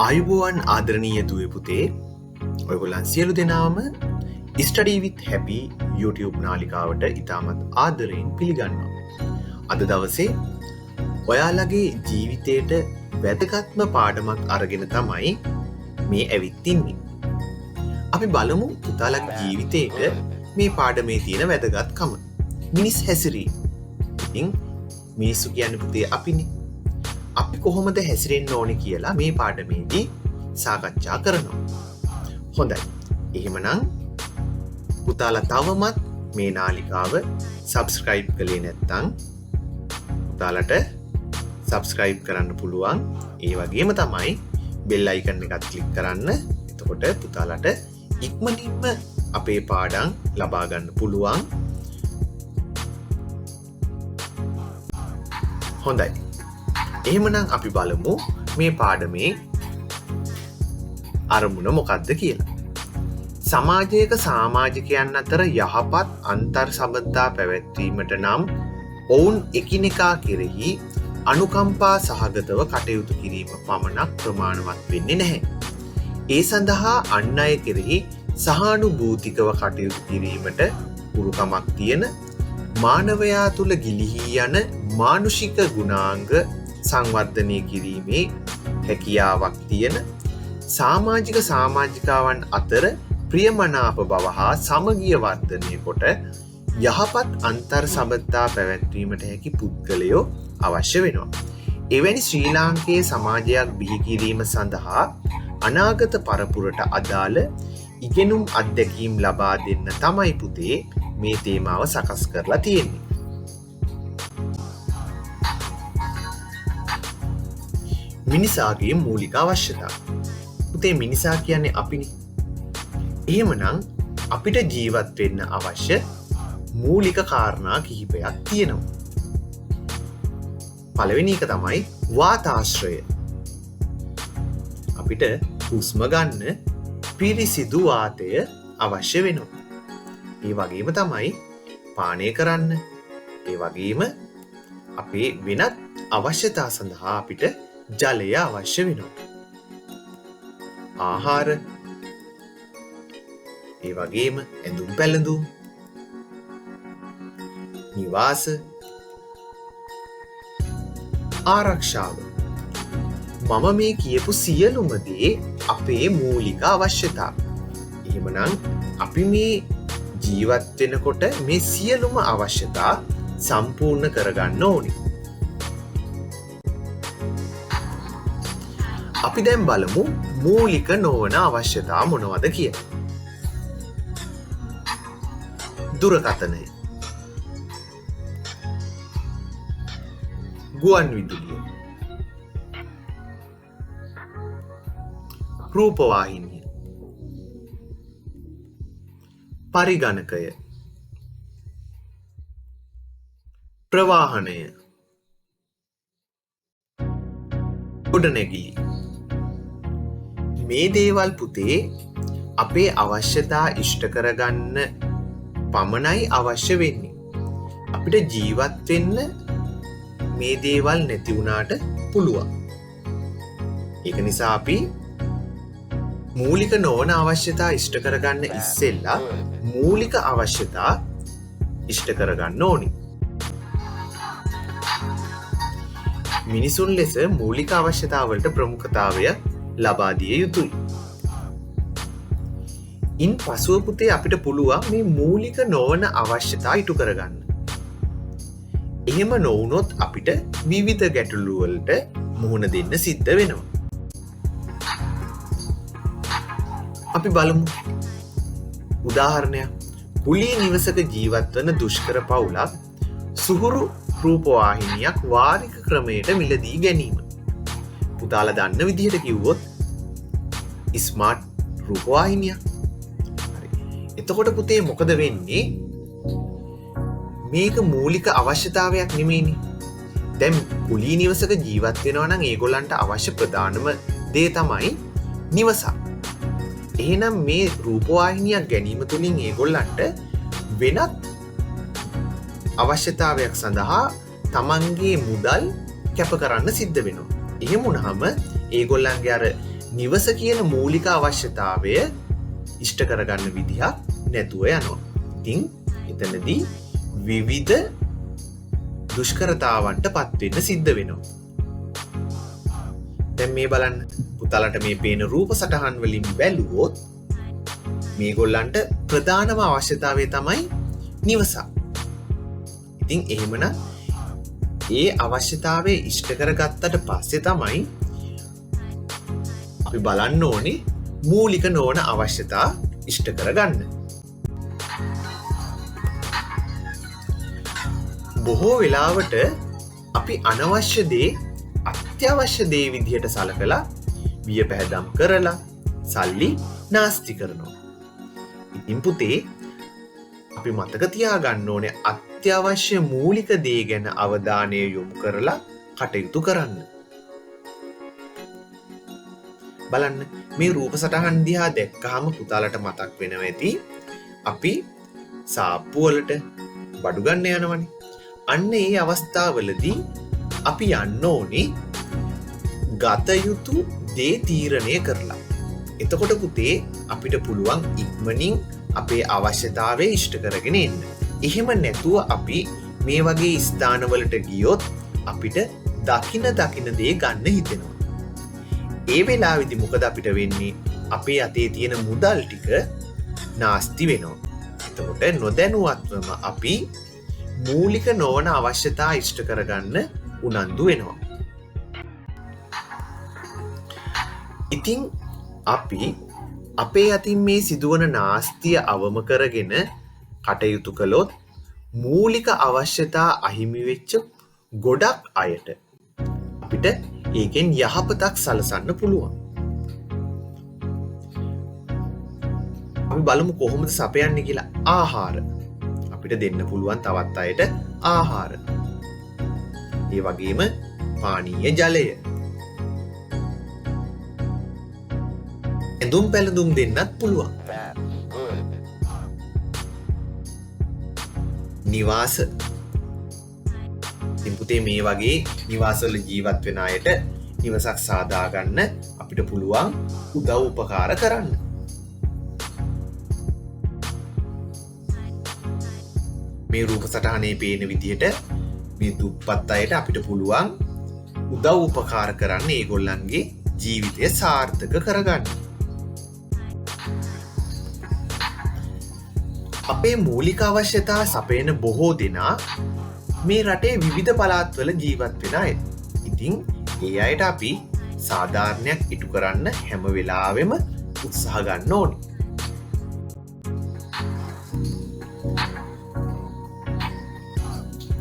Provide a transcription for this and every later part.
ආයුබෝවන් ආදරණීය දුවේ පුතේ ඔයගොල්ලන් සියලු දෙනාම ස්ටඩි විත් හැපි YouTube නාලිකාවට ඉතාමත් ආදරයෙන් පිළිගන්නවා. අද දවසේ ඔයාලගේ ජීවිතයට වැදගත්ම පාඩමක් අරගෙන තමයි මේ ඇවිත් ඉන්නේ. අපි බලමු පුතාලගේ ජීවිතයට මේ පාඩමේ තියෙන වැදගත්කම. මිනිස් හැසිරීම. ඉතින් මිනිස්සු කියන්නේ පුතේ අපිනේ. අපි කොහොමද හැසිරෙන්න ඕනේ කියලා මේ පාඩමේදී සාකච්ඡා කරනවා. හොඳයි. එහෙමනම් පුතාලා තවමත් මේ නාලිකාව subscribe කළේ නැත්නම් පුතාලට subscribe කරන්න පුළුවන්. ඒ වගේම තමයි bell icon එකත් click කරන්න. එතකොට පුතාලට ඉක්මනින්ම අපේ පාඩම් ලබා ගන්න පුළුවන්. හොඳයි. එහෙමනම් අපි බලමු මේ පාඩමේ අරමුණ මොකක්ද කියලා. සමාජයක සමාජිකයන් අතර යහපත් අන්තර් සබඳතා පැවැත්වීමට නම් ඔවුන් එකිනෙකා කෙරෙහි අනුකම්පා සහගතව කටයුතු කිරීම පමණක් ප්‍රමාණවත් වෙන්නේ නැහැ. ඒ සඳහා අන් අය කෙරෙහි සහානුභූතිකව කටයුතු කිරීමට උරුකමක් තියෙන මානවයා තුළ ගිලිහී යන මානුෂික ගුණාංග සංවර්ධනය කිරීමේ හැකියාවක් තියෙන සමාජික සමාජිකාවන් අතර ප්‍රියමනාප බව හා සමගිය වර්ධනය කොට යහපත් අන්තර් සබඳතා පැවැත්වීමට හැකි පුද්ගලයෝ අවශ්‍ය වෙනවා. එවැනි ශ්‍රී ලාංකේය සමාජයක් බිහි කිරීම සඳහා අනාගත පරපුරට අදාළ ඉගෙනුම් අත්දැකීම් ලබා දෙන්න තමයි පුතේ මේ තේමාව සකස් කරලා තියෙන්නේ. මිනිසාගේ මූලික අවශ්‍යතා. පුතේ මිනිසා කියන්නේ අපිනේ. එහෙමනම් අපිට ජීවත් වෙන්න අවශ්‍ය මූලික කාරණා කිහිපයක් තියෙනවා. පළවෙනි එක තමයි වාතාශ්‍රය. අපිට හුස්ම ගන්න පිරිසිදු වාතය අවශ්‍ය වෙනවා. ඒ වගේම තමයි පානය කරන්න. ඒ වගේම අපේ වෙනත් අවශ්‍යතා සඳහා අපිට ජලය අවශ්‍ය වෙනවා. ආහාර, ඒ වගේම ඇඳුම් පැළඳුම්, නිවාස, ආරක්ෂාව. මම මේ කියපු සියලුම දේ අපේ මූලික අවශ්‍යතා. එහෙමනම් අපි මේ ජීවත් වෙනකොට මේ සියලුම අවශ්‍යතා සම්පූර්ණ කරගන්න ඕනේ. අපි දැන් බලමු මූලික නොවන අවශ්‍යතා මොනවද කියලා. දුරකථනය, ගුවන් විදුලිය, රූපවාහිනිය, පරිගණකය, ප්‍රවාහනය, ගොඩනැගිලි. මේ දේවල් පුතේ අපේ අවශ්‍යතා ඉෂ්ට කරගන්න පමණයි අවශ්‍ය වෙන්නේ. අපිට ජීවත් වෙන්න මේ දේවල් නැති වුණාට පුළුවන්. ඒක නිසා අපි මූලික නොවන අවශ්‍යතා ඉෂ්ට කරගන්න ඉස්සෙල්ලා මූලික අවශ්‍යතා ඉෂ්ට කරගන්න ඕනි. මිනිසුන් ලෙස මූලික අවශ්‍යතාවලට ප්‍රමුඛතාවය ලබා දිය යුතුයි. ඉන් පසුව පුතේ අපිට පුළුවන් මේ මූලික නොවන අවශ්‍යතා ඉටු කරගන්න. එහෙම නොවුනොත් අපිට විවිධ ගැටලු වලට මුහුණ දෙන්න සිද්ධ වෙනවා. අපි බලමු උදාහරණයක්. කුලී නිවසක ජීවත් වන දුෂ්කර පවුලක් සුහුරු රූපවාහිනියක් වාරික ක්‍රමයට මිලදී ගැනීම. පුතාලා දන්න විදිහට කිව්වොත් ස්මාර්ට් රූපවාහිනියක්. එතකොට පුතේ මොකද වෙන්නේ? මේක මූලික අවශ්‍යතාවයක් නෙමෙයිනේ. දැන් කුලී නිවසක ජීවත් වෙනවා නම් ඒගොල්ලන්ට අවශ්‍ය ප්‍රධානම දේ තමයි නිවසක්. එහෙනම් මේ රූපවාහිනියක් ගැනීම තුලින් ඒගොල්ලන්ට වෙනත් අවශ්‍යතාවයක් සඳහා තමන්ගේ මුදල් කැප කරන්න සිද්ධ වෙනවා. එහෙම වුණාම ඒගොල්ලන්ගේ අර නිවස කියන මූලික අවශ්‍යතාවය ඉෂ්ට කරගන්න විදිහක් නැතුව යනවා. ඉතින් එතනදී විවිධ දුෂ්කරතාවන්ට පත්වෙන්න සිද්ධ වෙනවා. දැන් මේ බලන්න පුතාලට මේ පේන රූප සටහන් වලින් බැලුවොත් මේගොල්ලන්ට ප්‍රධානම අවශ්‍යතාවය තමයි නිවසක්. ඉතින් එහෙමනම් ඒ අවශ්‍යතාවය ඉෂ්ට කරගත්තට පස්සේ තමයි අපි බලන්න ඕනේ මූලික නොවන අවශ්‍යතා ඉෂ්ට කරගන්න. බොහෝ වෙලාවට අපි අනවශ්‍ය දේ අත්‍යවශ්‍ය දේ විදිහට සලකලා වියපැහැදම් කරලා සල්ලි නාස්ති කරනවා. ඉතින් පුතේ අපි මතක තියාගන්න ඕනේ අත්‍යවශ්‍ය මූලික දේ ගැන අවධානය යොමු කරලා කටයුතු කරන්න. බලන්න මේ රූප සටහන් දිහා දැක්කහම පුතාලට මතක් වෙනවා ඇති අපි සාප්පු වලට බඩු ගන්න යනවනේ. අන්න ඒ අවස්ථාවවලදී අපි යන්න ඕනේ ගත යුතු දේ තීරණය කරලා. එතකොට පුතේ අපිට පුළුවන් ඉක්මනින් අපේ අවශ්‍යතාවය ඉෂ්ට කරගෙන එන්න. එහෙම නැතුව අපි මේ වගේ ස්ථානවලට ගියොත් අපිට දකින දේ ගන්න හිතෙනවා. ඒ වෙලාවේදී මොකද අපිට වෙන්නේ? අපේ අතේ තියෙන මුදල් ටික නාස්ති වෙනවා. එතකොට නොදැනුවත්වම අපි මූලික නොවන අවශ්‍යතා ඉෂ්ට කරගන්න උනන්දු වෙනවා. ඉතින් අපි අපේ අතින් මේ සිදුවන නාස්තිය අවම කරගෙන කටයුතු කළොත් මූලික අවශ්‍යතා අහිමි වෙච්ච ගොඩක් අයට අපිට ඒකෙන් යහපතක් සලසන්න පුළුවන්. අපි බලමු කොහොමද සපයන්නේ කියලා. ආහාර අපිට දෙන්න පුළුවන් තවත් අයට ආහාර. ඒ වගේම පානීය ජලය. ඇඳුම් පැළඳුම් දෙන්නත් පුළුවන්. නිවාස. ඉතින් පුතේ මේ වගේ නිවාසවල ජීවත් වෙන අයට නිවසක් සාදා ගන්න අපිට පුළුවන් උදව් උපකාර කරන්න. මේ රූප සටහනේ පේන විදිහට මේ දුප්පත් අයට අපිට පුළුවන් උදව් උපකාර කරන්න ඒගොල්ලන්ගේ ජීවිතය සාර්ථක කරගන්න. අපේ මූලික අවශ්‍යතා සපයන බොහෝ දෙනා මේ රටේ විවිධ පළාත්වල ජීවත් වෙන අය. ඉතින් ඒ අයට අපි සාධාරණයක් ඉටු කරන්න හැම වෙලාවෙම උත්සාහ ගන්න ඕනේ.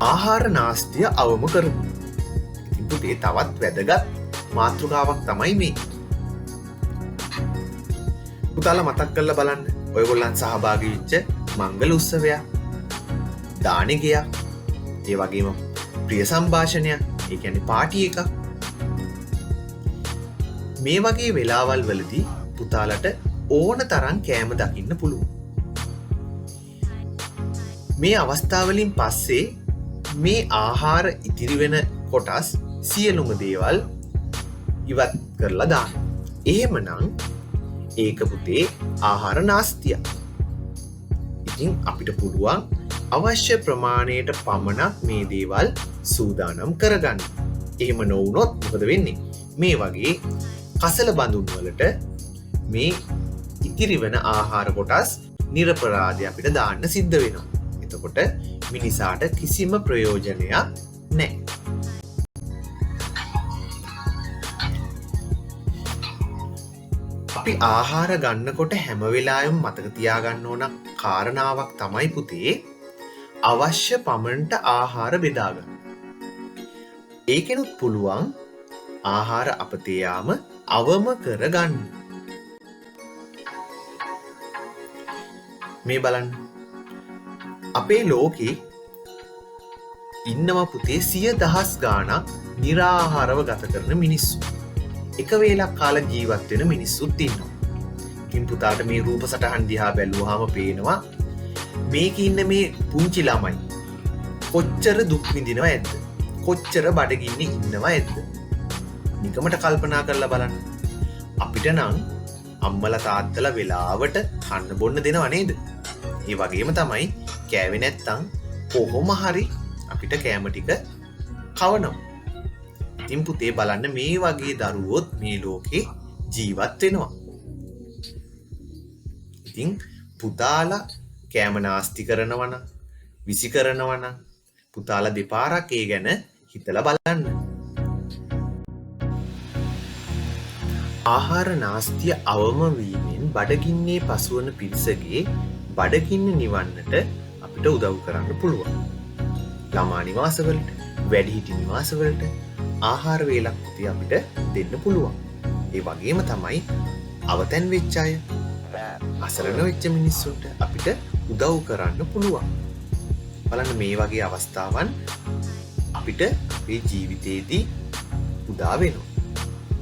ආහාර නාස්තිය අවම කරමු. ඉතින් පුතේ තවත් වැදගත් මාතෘකාවක් තමයි මේ. පුතාලා මතක් කරලා බලන්න ඔයගොල්ලන් සහභාගී වෙච්ච මංගල උත්සවයක්, දානෙගයක්, ඒ වගේම ප්‍රිය සංഭാෂණයක්, ඒ කියන්නේ පාටි එකක්. මේ වගේ වෙලාවල් වලදී පුතාලට ඕන තරම් කෑම දකින්න පුළුවන්. මේ අවස්ථාවලින් පස්සේ මේ ආහාර ඉතිරි වෙන කොටස් සියලුම දේවල් ඉවත් කරලා දාන්න. එහෙමනම් ඒක පුතේ ආහාර නාස්තියක්. ඉතින් අපිට පුළුවන් අවශ්‍ය ප්‍රමාණයට පමණක් මේ දේවල් සූදානම් කරගන්න. එහෙම නොවුනොත් මොකද වෙන්නේ? මේ වගේ කසල බඳුන් වලට මේ ඉතිරි වෙන ආහාර කොටස් නිරපරාධය අපිට දාන්න සිද්ධ වෙනවා. එතකොට මිනිසාට කිසිම ප්‍රයෝජනයක් නැහැ. අපි ආහාර ගන්නකොට හැම වෙලාවෙම මතක තියාගන්න ඕන කාරණාවක් තමයි පුතේ අවශ්‍ය පමණට ආහාර බෙදා ගන්න. ඒකෙනුත් පුළුවන් ආහාර අපතේ යාම අවම කරගන්න. මේ බලන්න අපේ ලෝකේ ඉන්නවා පුතේ 100,000 ගාණක් නිරාහාරව ගත කරන මිනිස්සු. එක වේලක් කාලා ජීවත් වෙන මිනිස්සුත් ඉන්නවා. ඉතින් පුතාට මේ රූප සටහන් දිහා බැලුවාම පේනවා මේකේ ඉන්න මේ පුංචි ළමයි කොච්චර දුක් විඳිනව ඇද්ද? කොච්චර බඩගින්නේ ඉන්නව ඇද්ද? නිකමට කල්පනා කරලා බලන්න. අපිට නම් අම්මලා තාත්තලා වෙලාවට කන්න බොන්න දෙනව නේද? ඒ වගේම තමයි කෑවේ නැත්තම් කොහොම හරි අපිට කෑම ටික කවනවා. ඉතින් පුතේ බලන්න මේ වගේ දරුවොත් මේ ලෝකේ ජීවත් වෙනවා. ඉතින් පුතාලා කෑම නාස්ති කරනවා නම් විසි කරනවා නම් පුතාලා දෙපාරක් ඒ ගැන හිතලා බලන්න. ආහාර නාස්තිය අවම වීමෙන් බඩගින්නේ පසුවන පිරිසගේ බඩගින්න නිවන්නට අපිට උදව් කරන්න පුළුවන්. ළමා නිවාසවලට, වැඩිහිටි නිවාසවලට ආහාර වේලක් පුතේ අපිට දෙන්න පුළුවන්. ඒ වගේම තමයි අවතැන් වෙච්ච අය, අසරණ වෙච්ච මිනිස්සුන්ට අපිට උදව් කරන්න පුළුවන්. බලන්න මේ වගේ අවස්ථාවන් අපිට අපේ ජීවිතේදී උදා වෙනවා.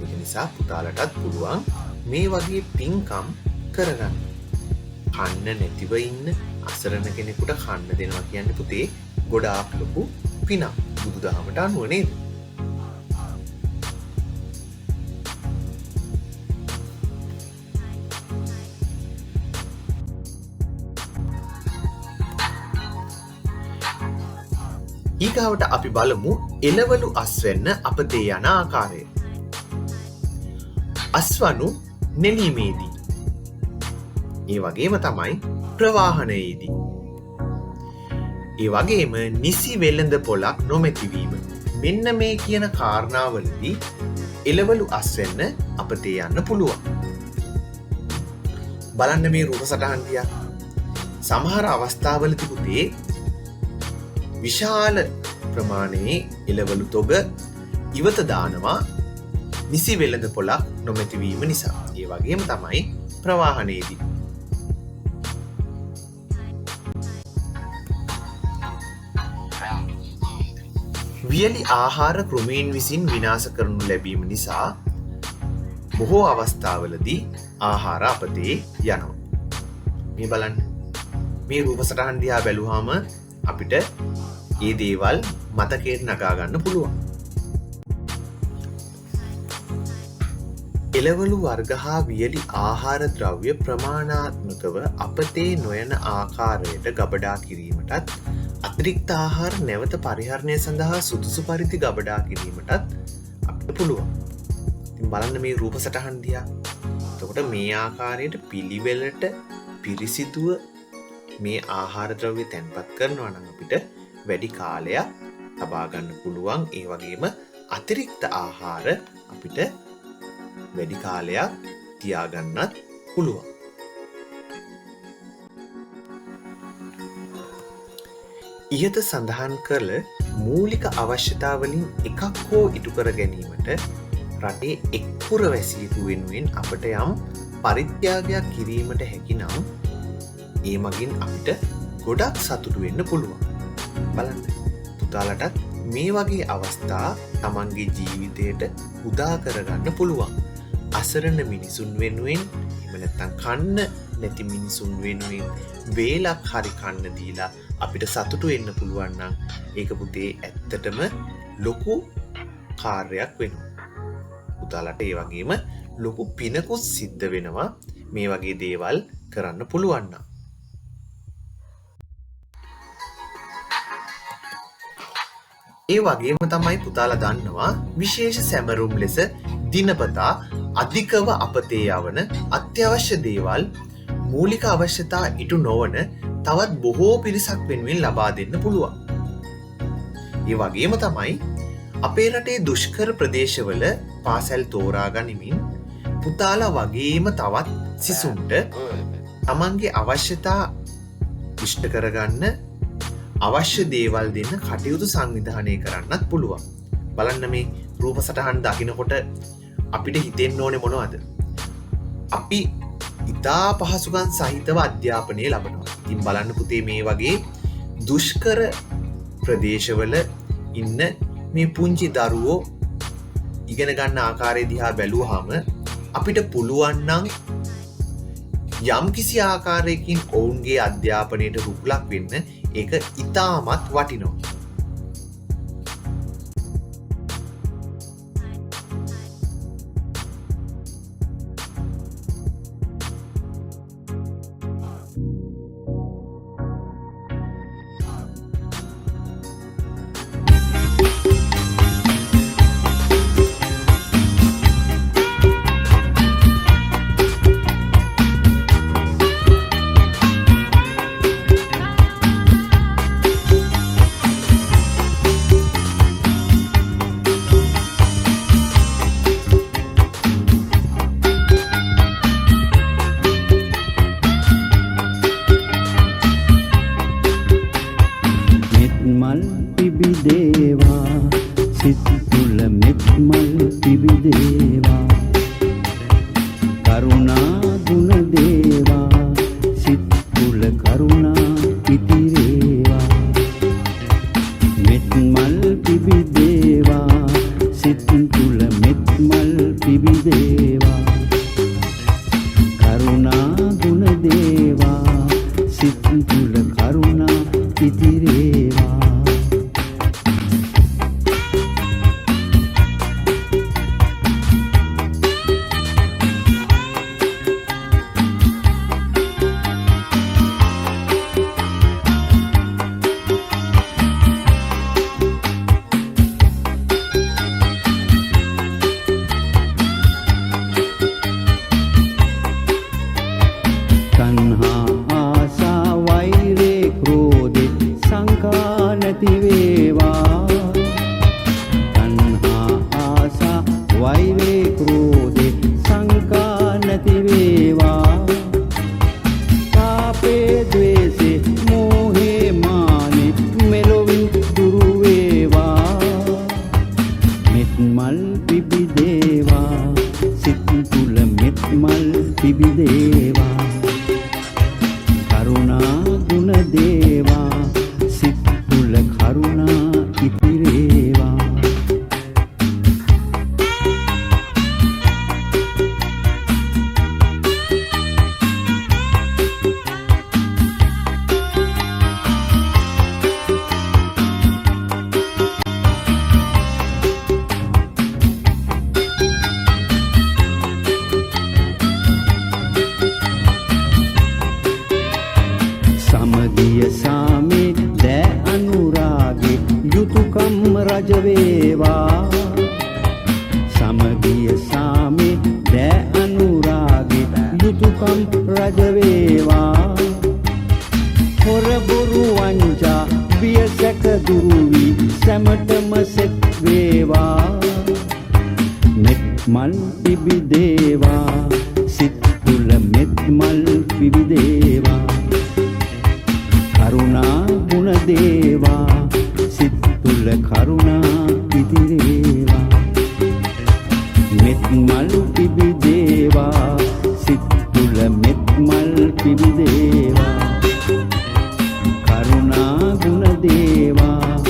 ඒක නිසා පුතාලටත් පුළුවන් මේ වගේ පින්කම් කරගන්න. කන්න නැතිව ඉන්න අසරණ කෙනෙකුට කන්න දෙනවා කියන්නේ පුතේ ගොඩාක් ලොකු පිනක් බුදුදහමට අනුව නේද? ඊගාවට අපි බලමු එළවලු අස්වැන්න අපතේ යන ආකාරය. අස්වනු නෙලීමේදී, ඒ වගේම තමයි ප්‍රවාහනයේදී, ඒ වගේම නිසි වෙළඳ පොලක් නොමැතිවීම. මෙන්න මේ කියන කාරණාවලදී එළවලු අස්වැන්න අපතේ යන්න පුළුවන්. බලන්න මේ රූප සටහන් දිහා. සමහර අවස්ථාවලදී පුතේ විශාල ප්‍රමාණයේ එළවලු තොග ඉවත දානවා නිසි වෙළඳ පොලක් නොමැතිවීම නිසා. ඒ වගේම තමයි ප්‍රවාහනයේදී. වියලි ආහාර කෘමීන් විසින් විනාශ කරනු ලැබීම නිසා බොහෝ අවස්ථාවලදී ආහාර අපතේ යනවා. මේ බලන්න. මේ රූප සටහන් දිහා බැලුවාම අපිට ඒ දේවල් මතකයට නගා ගන්න පුළුවන්. එළවලු වර්ග හා වියලි ආහාර ද්‍රව්‍ය ප්‍රමාණාත්මකව අපතේ නොයන ආකාරයට ගබඩා කිරීමටත් අතිරික්ත ආහාර නැවත පරිහරණය සඳහා සුදුසු පරිදි ගබඩා කිරීමටත් අපිට පුළුවන්. ඉතින් බලන්න මේ රූප සටහන් දිහා. එතකොට මේ ආකාරයට පිළිවෙලට පිරිසිදුව මේ ආහාර ද්‍රව්‍ය තැන්පත් කරනවා නම් අපිට වැඩි කාලයක් ලබා ගන්න පුළුවන්. ඒ වගේම අතිරික්ත ආහාර අපිට වැඩි කාලයක් තියාගන්නත් පුළුවන්. ඉහත සඳහන් කළ මූලික අවශ්‍යතාවලින් එකක් හෝ ඉටු කර ගැනීමට රටේ එක් පුරවැසියෙකු වෙනුවෙන් අපට යම් පරිත්‍යාගයක් කිරීමට හැකි නම් ඒ මගින් අපිට ගොඩක් සතුටු වෙන්න පුළුවන්. බලන්න පුතාලටත් මේ වගේ අවස්ථා තමන්ගේ ජීවිතයට උදා කරගන්න පුළුවන්. අසරණ මිනිසුන් වෙනුවෙන්, එහෙම නැත්නම් කන්න නැති මිනිසුන් වෙනුවෙන් වේලක් හරි කන්න දීලා අපිට සතුටු වෙන්න පුළුවන් නම් ඒක පුතේ ඇත්තටම ලොකු කාර්යයක් වෙනවා. පුතාලට ඒ වගේම ලොකු පිනකුත් සිද්ධ වෙනවා මේ වගේ දේවල් කරන්න පුළුවන් නම්. ඒ වගේම තමයි පුතාලා දන්නවා විශේෂ සැමරුම් ලෙස දිනපතා අධිකව අපතේ යවන අත්‍යවශ්‍ය දේවල් මූලික අවශ්‍යතා ඉටු නොවන තවත් බොහෝ පිරිසක් වෙනුවෙන් ලබා දෙන්න පුළුවන්. ඒ වගේම තමයි අපේ රටේ දුෂ්කර ප්‍රදේශවල පාසැල් තෝරා ගනිමින් පුතාලා වගේම තවත් සිසුන්ට තමන්ගේ අවශ්‍යතා ඉෂ්ට කරගන්න අවශ්‍ය දේවල් දෙන්න කටයුතු සංවිධානය කරන්නත් පුළුවන්. බලන්න මේ රූප සටහන් දකිනකොට අපිට හිතෙන්න ඕනේ මොනවද? අපි ඉතා පහසුකම් සහිතව අධ්‍යාපනය ලබනවා. ඉතින් බලන්න පුතේ මේ වගේ දුෂ්කර ප්‍රදේශවල ඉන්න මේ පුංචි දරුවෝ ඉගෙන ගන්න ආකාරය දිහා බැලුවාම අපිට පුළුවන් නම් යම් කිසි ආකාරයකින් ඔවුන්ගේ අධ්‍යාපනයට රුකුලක් වෙන්න ඒක ඉතාමත් වටිනවා. පිබිදේවා සිත් තුළ මෙත් මල් පිබිදේවා කරුණා ගුණ දේවා සිත් තුළ කරුණා ඉතිරේවා මෙත් මල් පිබිදේවා සිත් තුළ මෙත් මල් පිබිදේවා කරුණා ගුණ දේවා සිත් තුළ කරුණා ඉතිරේවා තණ්හා ආසා වෛරේ ක්‍රෝධේ සංකා නැති වේවා තණ්හා ආසා වෛරේ ක්‍රෝධේ සංකා නැති වේවා පාපේ ද්වේෂේ මෝහේ මානේ මෙලොවින් දුරු වේවා මෙත් මල් පිබිදේවා සිත් තුළ මෙත් මල් පිබිදේවා කරුණා ගුණ දේවා සිත් තුළ කරුණා ඉතිරේවා සමගිය සාමේ දෑ අනුරාගේ යුතුයකම් රජ වේවා සමගිය සාමේ දෑ අනුරාගේ යුතුයකම් රජ වේවා හොර බොරු වංචා බියසක දුරු වී සැමටම සෙත් වේවා මෙත් මල් පිබිදේවා සිත් තුළ මෙත් මල් පිබිදේවා කරුණා ගුණ දේවා සිත් තුළ කරුණා ඉතිරේවා මෙත් මල් පිබිදේවා සිත් තුළ මෙත් මල් පිබිදේවා කරුණා ගුණ දේවා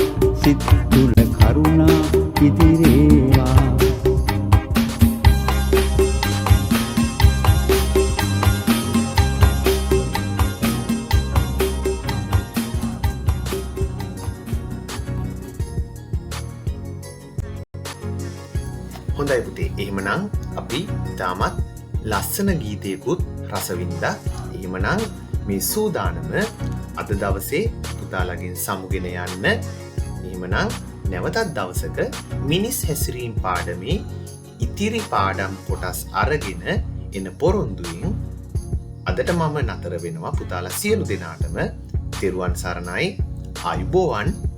සිත් තුළ කරුණා ඉතිරේවා හොඳයි පුතේ. එහෙමනම් අපි තාමත් ලස්සන ගීතයකුත් රසවින්දා. එහෙමනම් මේ සූදානම අද දවසේ පුතාලගෙන් සමුගෙන යන්න. එහෙමනම් නැවතත් දවසක මිනිස් හැසිරීම් පාඩමේ ඉතිරි පාඩම් කොටස් අරගෙන එන පොරොන්දුවෙන් අදට මම නතර වෙනවා. පුතාලා සියලු දෙනාටම තෙරුවන් සරණයි. ආයුබෝවන්.